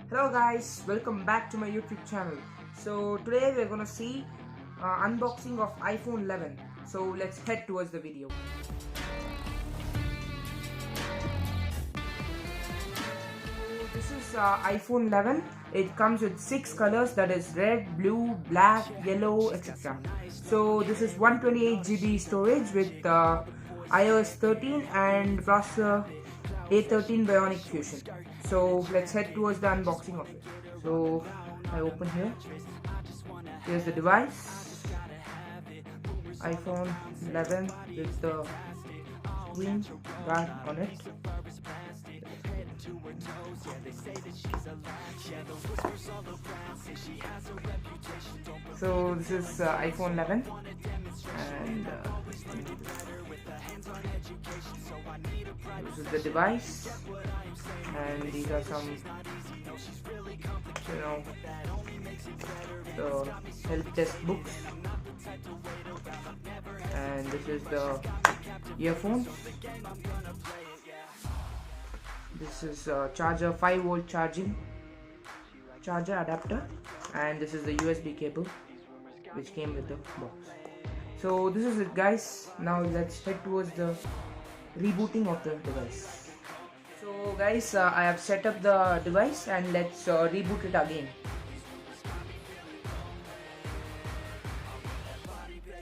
Hello guys, welcome back to my YouTube channel. So today we're gonna see unboxing of iPhone 11. So let's head towards the video. So this is iPhone 11. It comes with 6 colors, that is red, blue, black, yellow, etc. So this is 128GB storage with iOS 13 and processor A13 Bionic Fusion. So let's head towards the unboxing of it. So I open here. Here's the device. iPhone 11 with the screen guard on it. So this is iPhone 11 and this is the device, and these are some, the health test books, and this is the earphones. This is a charger, 5-volt charger adapter, and this is the USB cable which came with the box. So this is it guys. Now let's head towards the rebooting of the device. So guys, I have set up the device and let's reboot it again.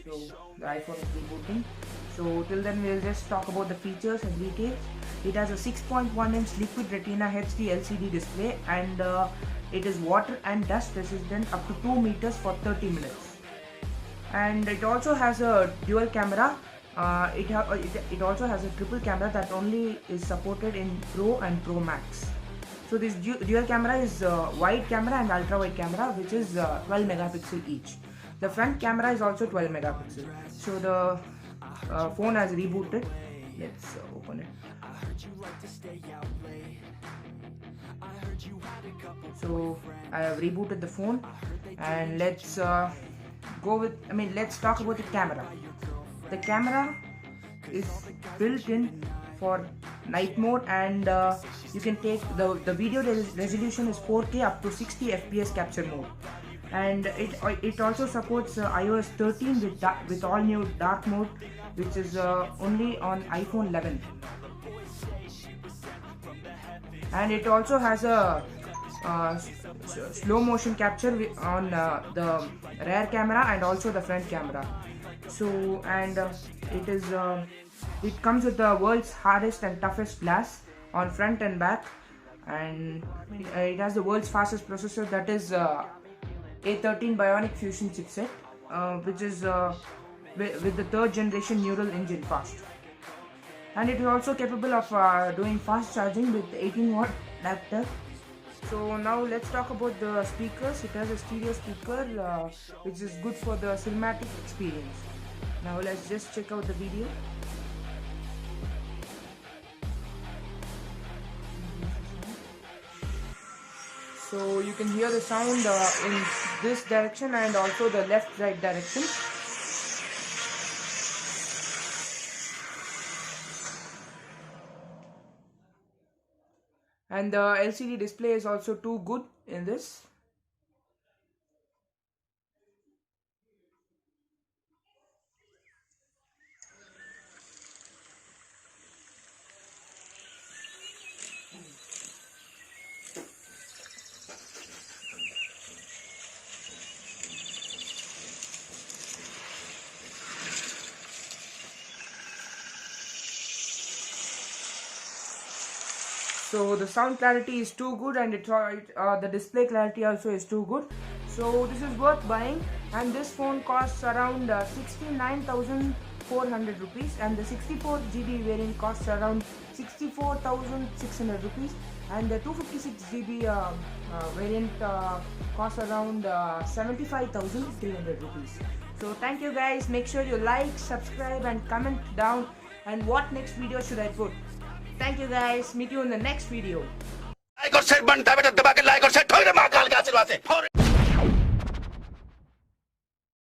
So the iPhone is rebooting. So till then we'll just talk about the features and details. It has a 6.1-inch liquid retina HD LCD display, and it is water and dust resistant up to 2 meters for 30 minutes. And it also has a dual camera. It also has a triple camera that only is supported in Pro and Pro Max. So this dual camera is wide camera and ultra wide camera, which is 12 megapixel each. The front camera is also 12 megapixel. So the phone has rebooted. Let's open it. So I have rebooted the phone, and let's let's talk about the camera. The camera is built in for night mode, and you can take the video resolution is 4K up to 60 FPS capture mode, and it also supports iOS 13 with all new dark mode, which is only on iPhone 11. And it also has a slow motion capture on the rear camera and also the front camera. So it comes with the world's hardest and toughest glass on front and back, and it has the world's fastest processor, that is A13 Bionic Fusion chipset, which is with the 3rd generation neural engine fast. And it is also capable of doing fast charging with 18-watt adapter. So now let's talk about the speakers. It has a stereo speaker which is good for the cinematic experience. Now let's just check out the video. So you can hear the sound in this direction and also the left-right direction. And the LCD display is also too good in this. So the sound clarity is too good, and the display clarity also is too good. So this is worth buying, and this phone costs around 69,400 rupees, and the 64GB variant costs around 64,600 rupees, and the 256GB variant costs around 75,300 rupees. So thank you guys. Make sure you like, subscribe and comment down, and what next video should I put. Thank you guys. Meet you in the next video. Like or share,